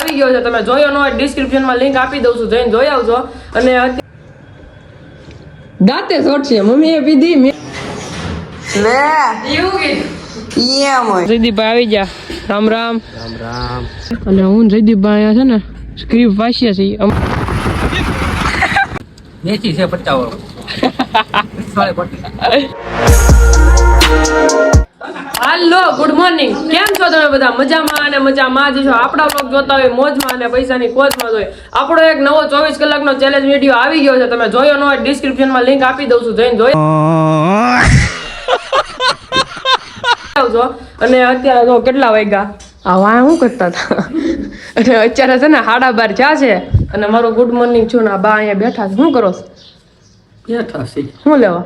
આવી ગયો છે. તમે જોયો ન હોય ડિસ્ક્રિપ્શનમાં લિંક આપી દઉં છું, જઈને જોઈ આવજો. અને દાંતે સોટશે મમ્મીએ પીધી લે એવું કીધું. જયદીપભાઈ આવી ગયા. રામ રામ રામ રામ. અને હું જયદીપભાઈ અહીંયા છે ને સ્ક્રિપ્ટ વાંચીએ છીએ. બેચી છે 50 હાલો ગુડ મોર્નિંગ. કેમ છો તમે બધા? મજામાં અને મજામાં જ છો. આપણા બ્લોગ જોતા હોય મોજમાં અને પૈસાની ખોજમાં હોય. આપણો એક નવો 24 કલાકનો ચેલેન્જ વિડીયો આવી ગયો છે. તમે જોયો ન હોય ડિસ્ક્રિપ્શનમાં લિંક આપી દઉં છું, જઈને જોઈ આવજો. અને અત્યારે જો કેટલા વાગ્યા આ શું કરતા હતા અને અત્યારે છે ને 12:30 થયા છે. અને મારું ગુડ મોર્નિંગ છું ને બા અહીંયા બેઠા છે. શું કરો છો? બેઠા છે. શું લેવા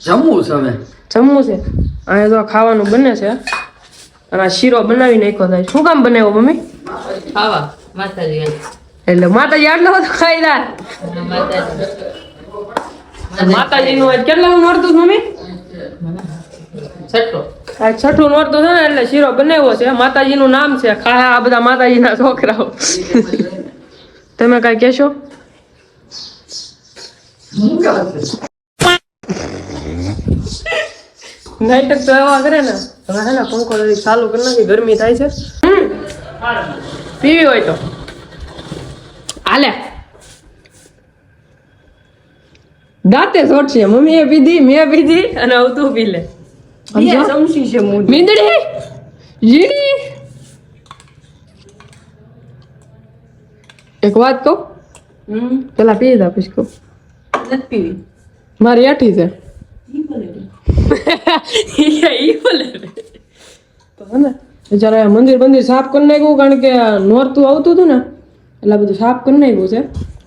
જમવું છે હવે. જમવું છે. અહીંયા તો ખાવાનું બને છે. અને આ શીરો બનાવી નાખ્યો થાય. શું કામ બનાવ્યો મમ્મી? ખાવા માતાજી એટલે માતાજી આટલો બધો ખાઈ જાય. માતાજીનું આજ કેટલામું નોરતું છે મમ્મી? છઠ્ઠો. આ છઠ્ઠું નોરતું છે ને એટલે શીરો બનાવ્યો છે. માતાજીનું નામ છે. ખાયા આ બધા માતાજીના છોકરાઓ. તમે કઈ કહેશો? નાટક તો એવા કરે ને. હવે હે ને પંખો ચાલુ કરી નાખી, ગરમી થાય છે. પીવી હોય તો હાલે. દાંતે સોટશે મમ્મીએ પીધી, મેં પીધી અને હવે તું પી લે. સમજી છે મીંદડી જીણી. એક વાત કહું, પેલા પી લીધા પછી કહું. નથી પીવી. મારી આઠી છે. જરા મંદિર સાફ કરી નાખ્યું, કારણ કે નોરતું આવતું હતું ને એટલે બધું સાફ કરી નાખ્યું છે.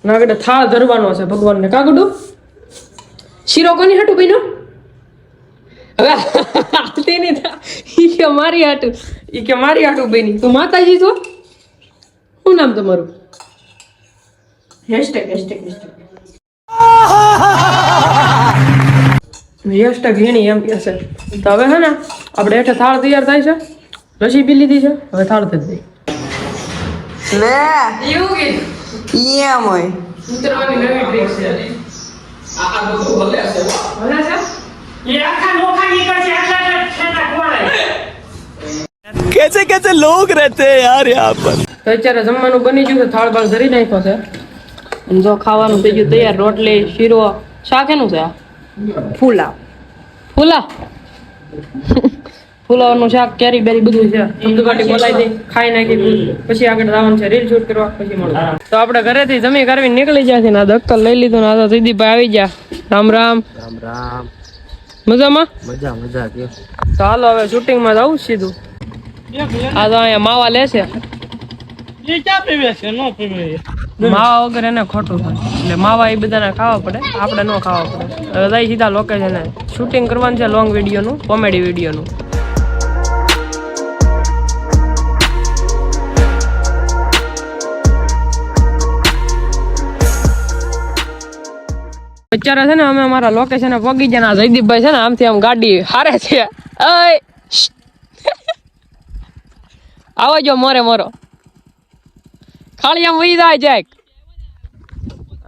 ના આગળ થાળ ધરવાનો છે ભગવાનને. કાગડું શીરો કોની હાટું પીનો? હવે હાલતી નહીં થા. ઈ કે મારી હાટું બની. તું માતાજી છો? શું નામ તમારું? હેશટેગ ઘેણી એમ કે છે. તો હવે હે ને આપણે હેઠે થાળ તૈયાર થાય છે. રસી પી લીધી છે, હવે થાળ થઈ દઈ. એવું કીધું ઉતરવાની નવી ટ્રીક છે. આ બધું ભલે છે એ આખા નોખા નીકળશે. कैसे कैसे लोग रहते हैं यार यहाँ पर. તો અત્યારે જમવાનું બની ગયું છે. થાળ બાળ ધરી નાખ્યો છે. અને જો ખાવાનું થઈ ગયું તૈયાર. રોટલી, શીરો, શાક એનું છે. આ ફુલાવરનું શાક, કેરી બેરી બધું છે. અમદુબાટી બોલાવી દઈ, ખાઈ નાખી પછી આગળ જવાનું છે રીલ શૂટ કરવા. પછી મળું. તો આપણે ઘરેથી જમી કરવી નીકળી જાય છે ને આ દક્કલ લઈ લીધું ને આ તો જયદીપભાઈ આવી ગયા. રામ રામ રામ રામ. મજામાં? મજા કે. તો હાલો હવે શૂટિંગમાં જવું સીધું. આ તો અહીંયા માવા લે છે. માવા વગર એને ખોટું થાય એટલે માવા એ બધાને ખાવા પડે, આપણે ન ખાવા પડે. હવે જાય સીધા લોકેશન શૂટિંગ કરવાનું છે. લોંગ વિડીયોનું, કોમેડી વિડીયોનું. અત્યારે છે ને અમે અમારા લોકેશન પગી ગયા. જયદીપભાઈ છે ને આમથી આમ ગાડી હારે છે. આવો જો મોરો ખાલી આમ વહી જાય.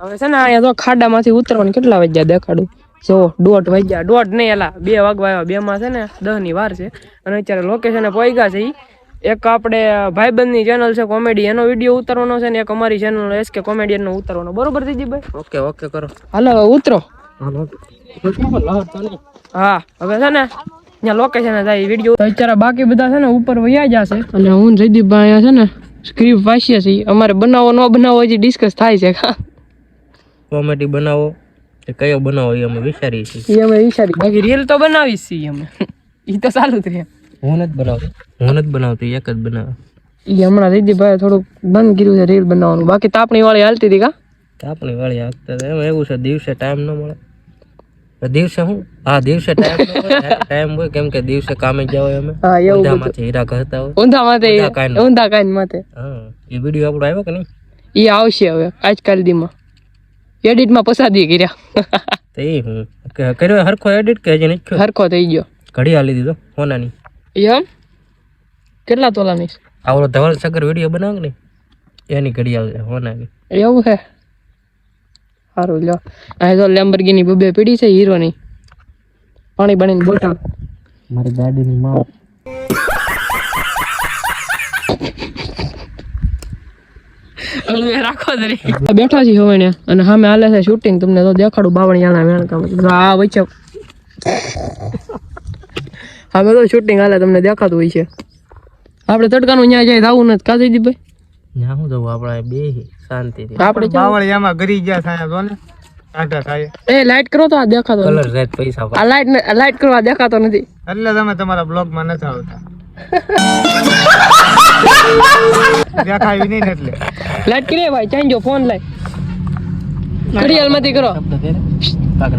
હવે છે ને અહીંયા તો ખાડામાંથી ઉતરવાનું કેટલા વાગ્યા દેખાડું. જો 1:30 વાગ્યા. 1:30 નહીં એલા 2 વાગવા આવ્યા. 2 માં છે ને 10 ની વાર છે. અને અત્યારે લોકેશને પહોંચ્યા છે. એક આપણે ભાઈબંધની ચેનલ છે કોમેડી, એનો વિડીયો ઉતારવાનો છે ને એક અમારી ચેનલ SK કોમેડિયનનો ઉતારવાનો. બરોબર જયદીપભાઈ? ઓકે કરો. હાલો હવે ઉતરો. હા હવે છે ને ત્યાં લોકેશન જાય વિડીયો. અત્યારે બાકી બધા છે ને ઉપર વયા જશે. અને હું જયદીપભાઈ અહીંયા છે ને સ્ક્રિપ્ટ વાંચીએ છીએ. અમારે બનાવો ન બનાવો હજી ડિસ્કસ થાય છે. કોમેડી બનાવો કે કયો બનાવો એ અમે વિચારીએ છીએ. બાકી રીલ તો બનાવી છીએ અમે. ઈ તો ચાલુ જ રહે. હું નથી બનાવતો એક જ બનાવે. ઈ હમણાં જયદીપભાઈ થોડુંક બંધ કર્યું છે રીલ બનાવવાનું. બાકી તાપણી વાળી હાલતી હતી. તાપણી વાળી હાલતા એમાં એવું છે દિવસે ટાઈમ ન મળે. દિવસે ટાઈમ હોય કેમ કે દિવસે કામે જાવ અમે. ઊંધામાંથી હીરા ઘસતા હોય. ઊંધા કાન માથે. હા એ વિડીયો આપણો આવ્યો કે નહીં? ઈ આવશે હવે આજકાલ દીમાં. એડિટમાં પસાદી કર્યા. તો એ હું કર્યો હરખો એડિટ કે હજી નહીં? હરખો થઈ ગયો. ઘડી હાલી દીધો સોનાની. એમ કેટલા તોલાની? આવડો ધવલ સગર વિડીયો બનાવ ને એની ઘડિયાળ છે હોનાની. એવું છે સારું લ્યો. આ તો લેમ્બોર્ગિની બબે પીડી છે હીરોની. પાણી પાણીની બોટલ મારી ગાડીની માં રાખો બેઠા છીએ હવે ને અને સામે હાલે છે શૂટિંગ. તમને તો દેખાડું બાવળિયાના વેણકામ. આ વચ્ચે હવે તો શૂટિંગ હાલે તમને દેખાતું હોય છે. આપણે તડકાનું ન્યા જાય થવું નથી કાજી દીભાઈ. ત્યાં શું જવું આપણે બે શાંતિથી. આપણે બાવળિયામાં ગરી ગયા થાય તો ને આટા થાય. એ લાઈટ કરો તો આ દેખાતો નથી. કલર રેત પૈસા આ લાઈટ કરવા દેખાતો નથી. એટલે તમે તમારા બ્લોગમાં નથી આવતા. દેખાય નહીં એટલે લાઈટ કરે ભાઈ ચાંજો ફોન લાઈ ઘડિયાળ માંથી કરો.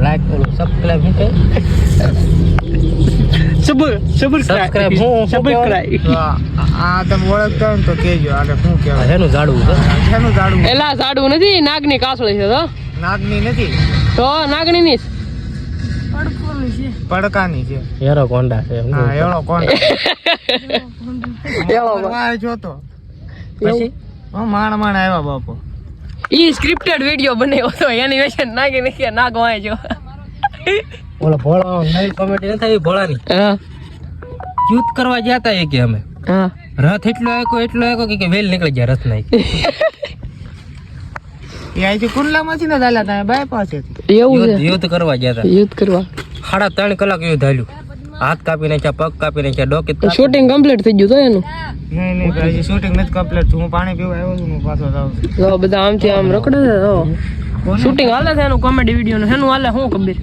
લાઈક કરો સબસ્ક્રાઇબ હું કે સબસ્ક્રાઇબ આ તમે ઓળખતા હોય ને તો કેજો આને શું કહેવાય. એનું ઝાડવું છે. શેનું ઝાડવું? એલા સાડું નથી નાગની કાસળી છે તો નાગની નથી, નાગની ની પડકાની છે. હેરો કોંડા છે. હા એવડો કોણ એવો જોતો પછી માણ આવ્યા બાપો. ઈ સ્ક્રિપ્ટેડ વિડિયો બનાવ્યો હતો એનિમેશન નાગી નાગ વાય જો. ઓલો ભોળા નવી કોમેડી ન થઈ ભોળાની હા યુદ્ધ કરવા ગયા હતા એ કે અમે હા રથ એટલો આયો કે વેલ નીકળી ગયા રથ નાઈ. એ અહીંથી કુંડલામાંથી ને દાલા તા બાય પાસેથી એવું છે યુદ્ધ કરવા ગયા હતા. યુદ્ધ કરવા 3.5 કલાક યુદ્ધ હાલ્યું. હાથ કાપી નાખ્યા, પગ કાપી નાખ્યા, ડોકે શૂટિંગ કમ્પ્લીટ થઈ ગયું તો એનું. નહીં હજી શૂટિંગ નથી કમ્પ્લીટ. હું પાણી પીવા આવ્યો છું, હું પાછો જાઉં છું. જો બધા આમથી આમ રખડે છે. શૂટિંગ હાલે છે એનું કોમેડી વિડીયો નું. એનું હાલે શું ખબર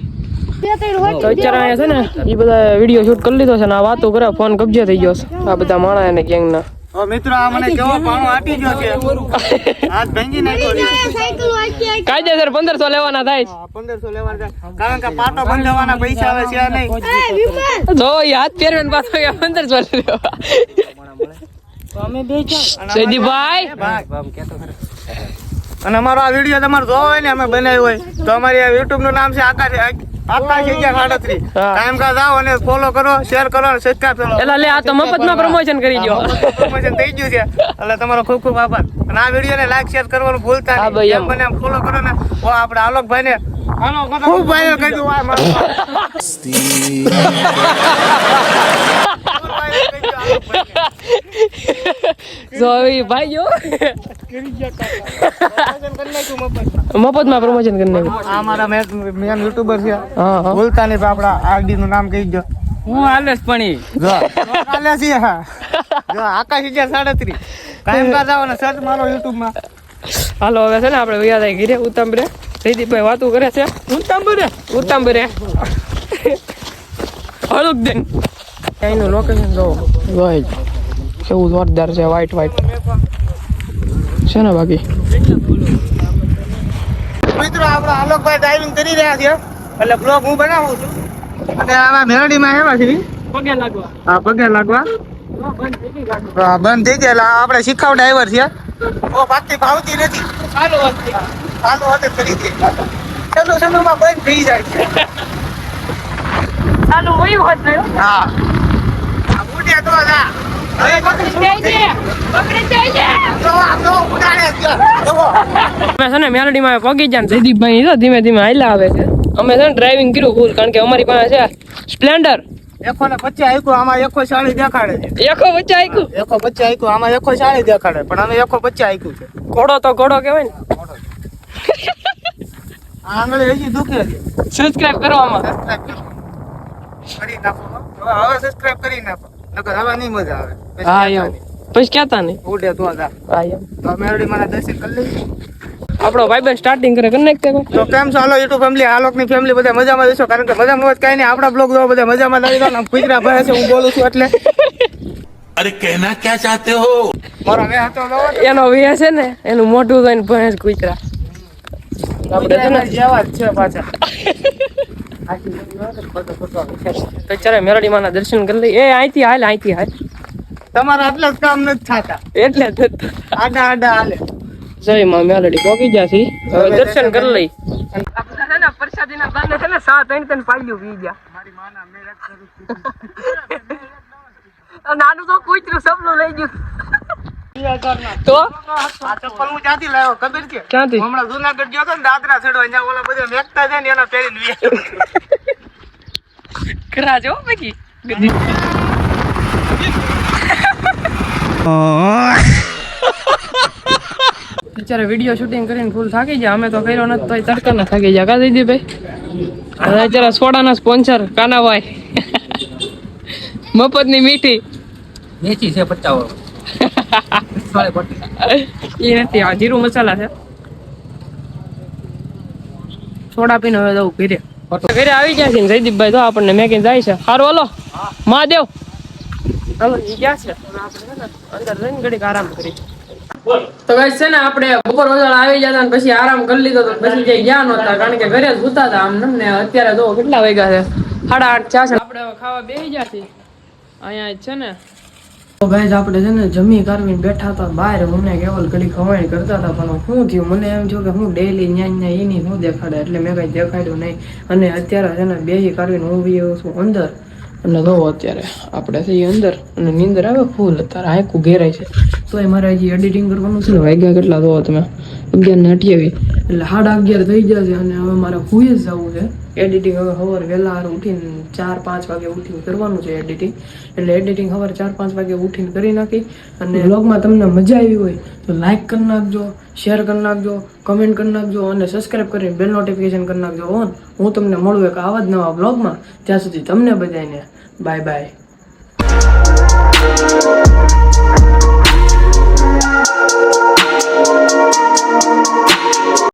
તો અત્યારે અહીંયા છે ને એ બધા વિડીયો શૂટ કરી લીધો છે ને આ વાતો કરે ફોન કબજે થઈ ગયો છે આ બધા માણા અને ગેંગ ના. મિત્રો આ મને કેવો પાણો આટી ગયો છે. હાથ ભાંગી નાખ્યો છે. કાયદેસર 1500 લેવાના થાય. 1500 લેવા જાય કારણ કે પાટો બંધાવવાના પૈસા આવે છે નહીં. જો એ હાથ પહેરવાને પાછો 1500 લેવા. સૈદીભાઈ અને અમારો આ વિડીયો તમારે જોવો હોય ને અમે બનાવ્યો હોય તો અમારી યુટ્યુબ નું નામ છે આકાશ 1138. ટાઈમ કા જાઓ અને ફોલો કરો, શેર કરો અને સબસ્ક્રાઇબ કરો. એલા લે આ તો મફતમાં પ્રમોશન કરી દો. પ્રમોશન થઈ ગયું છે એટલે તમારો ખૂબ ખૂબ આભાર. અને આ વિડીયોને લાઈક શેર કરવાનું ભૂલતા નહીં. જેમ બને એમ ફોલો કરો ને. ઓ આપણે આલોકભાઈ ને ખૂબ ભાઈઓ કીધું આ મારો સોરી ભાઈ જો મફતમાં પ્રમોશન કરી નાખ્યું. આ મારા મેન યુટ્યુબર છે. હા હા ભૂલતા નહીં. આપણા આરડી નું નામ કહી દો. હું આલેશ પણ જો આલે છે. હા જો આકાશ 1138. કાયમ કા જાવ ને સર્ચ મારો યુટ્યુબ માં. હાલો હવે છે ને આપણે વૈયા ઘીરે ઉતાંબરે જયદીપભાઈ વાતું કરે છે. ઉતાંબરે હળુક દેન એનું લોકેશન જોવો જોઈ કેવું જોરદાર છે. વ્હાઈટ છે ને બાકી મિત્રો આપણા આલોકભાઈ ડ્રાઇવિંગ કરી રહ્યા છે એટલે બ્લોગ હું બનાવું છું. અને આમાં મેરડીમાં આવ્યા છે પગે લાગવા. હા પગે લાગવા. હા બંધ થઈ ગયા. આપણે શીખાવ ડ્રાઈવર છે. ઓ પાછી ભાવતી નથી. ચાલુ હતી કરી દે. ચલો માં બંધ થઈ જાય છે. ચાલુ હોય હોત ને. હા આ બુટિયા તો જા. હવે પકડી જાય છે. તો ઉડાડે છે. અમે છે ને મેલડીમાં પગી જાય જયદીપભાઈ તો ધીમે ધીમે હાલ્યા આવે છે. અમે છે ને ડ્રાઇવિંગ કર્યું ફૂલ કારણ કે અમારી પાસે છે સ્પ્લેન્ડર. 150 આઈકું આમાં 140 દેખાડે છે. એકો વચ્ચે આઈકું 150 આઈકું આમાં 140 દેખાડે પણ અમે 150 આઈકું છે. ઘોડો તો ઘોડો કહેવાય ને. આંગળી હજી દુખે છે. સબસ્ક્રાઇબ કરવામાં કરી નાખો. હવે સબસ્ક્રાઇબ કરી નાખો. નકર હવે નહીં મજા આવે. હા એમ પછી કહેતા નહીં. ઉડે તો જા. હા એમ તો મેરડી મને દર્શન કરી લઈ. આપણો ભાઈબંધ સ્ટાર્ટિંગ કરે કરી નાખતે કોઈ. તો કેમ છો હાલો યુટ્યુબ ફેમિલી, આલોકની ફેમિલી બધા મજામાં રહેશો કારણ કે મજામાં હોય કઈ નહીં. આપણા બ્લોગ જોવા બધા મજામાં લાવી દો. કુતરા ભરે છે હું બોલું છું એટલે. अरे कहना क्या चाहते हो? મારો વે હતો તો એનો વે છે ને એનું મોઢું જોઈને ભેંસ કૂતરા આપણે છે ને જેવા જ છે પાછા. તો ચાલે મેરડીમાના દર્શન કરી લઈએ. એ અહીંથી હાલ તમારા આટલા જ કામ નથી થતા. એટલે જ આડા હાલે. જય માં મેલડી પોકી જાસી. હવે દર્શન કરી લઈ. આપણે છે ને પ્રસાદીના બાને છે ને 7-3 પાલ્યું પી ગયા. મારી માના મેરેજ કરું છું. નાનું તો કૂતરું સપનું લઈ ગયું. તો આ ચપ્પલ હું ક્યાંથી લાવ્યો ખબર છે? ક્યાંથી? હમણાં જુનાગઢ ગયો તો ને દાદરા ચડવા, ત્યાં ઓલા બધા મેકતા છે ને એના પહેરીને કરા જો બાકી બિચારા વિડીયો શૂટિંગ કરીને ફૂલ થાકી ગયા. અમે તો કર્યો નથી તો તડકા ના થાકી ગયા. કા દીદી ભાઈ બિચારા સોડાના સ્પોન્સર કાનાભાઈ મફતની મીઠી વેચી છે 50 એ નથી, આ જીરું મસાલા છે. સોડા પીને હવે જવું ઘરે. ઘરે આવી ગયા છે ને જયદીપભાઈ તો આપણને મેકીને જાય છે. સારું હાલો મહાદેવ હાલો ઈ ગયા છે અંદર જઈને ઘડીક આરામ કરી. તો ગાઈસ છે ને આપણે બપોર વજાળ આવી જતા પછી આરામ કરી લીધો તો પછી ક્યાંય ગયા નહોતા કારણ કે ઘરે જ સુતા હતા. આમ ને અત્યારે તો કેટલા વાગ્યા છે 8:30 થયા છે. આપણે હવે ખાવા બેસી ગયા છીએ અહીંયા છે ને. તો ગાઈસ આપણે છે ને જમી કરવીને બેઠા હતા બહાર. મને કેવલ ઘડી ખવાઈ કરતા હતા પણ શું થયું મને એમ થયું કે હું ડેઈલી ન્યા એની શું દેખાડે એટલે મેં કઈ દેખાડ્યું નહીં. અને અત્યારે છે ને બેસી કરવીને હું બી છું અંદર અને જો અત્યારે આપણે છીએ અંદર અને નીંદર આવે ફૂલ. અત્યારે આંખું ઘેરાય છે તો એ મારે હજી એડિટિંગ કરવાનું છે ને. વાગ્યા કેટલા જોવો તમે 11:28 એટલે 11:30 થઈ ગયા છે અને હવે મારે હુઈ જ જવું છે. એડિટિંગ હવે સવારે વહેલા ઉઠીને 4-5 વાગે ઉઠીને કરવાનું છે એડિટિંગ. એટલે એડિટિંગ સવારે 4-5 વાગે ઉઠીને કરી નાખી. અને વ્લોગમાં તમને મજા આવી હોય તો લાઈક કરી નાખજો, શેર કરી નાખજો, કમેન્ટ કરી નાખજો અને સબસ્ક્રાઈબ કરીને બેલ નોટિફિકેશન કરી નાખજો ઓન. હું તમને મળું એક આવા જ નવા બ્લોગમાં. ત્યાં સુધી તમને બધાને બાય બાય.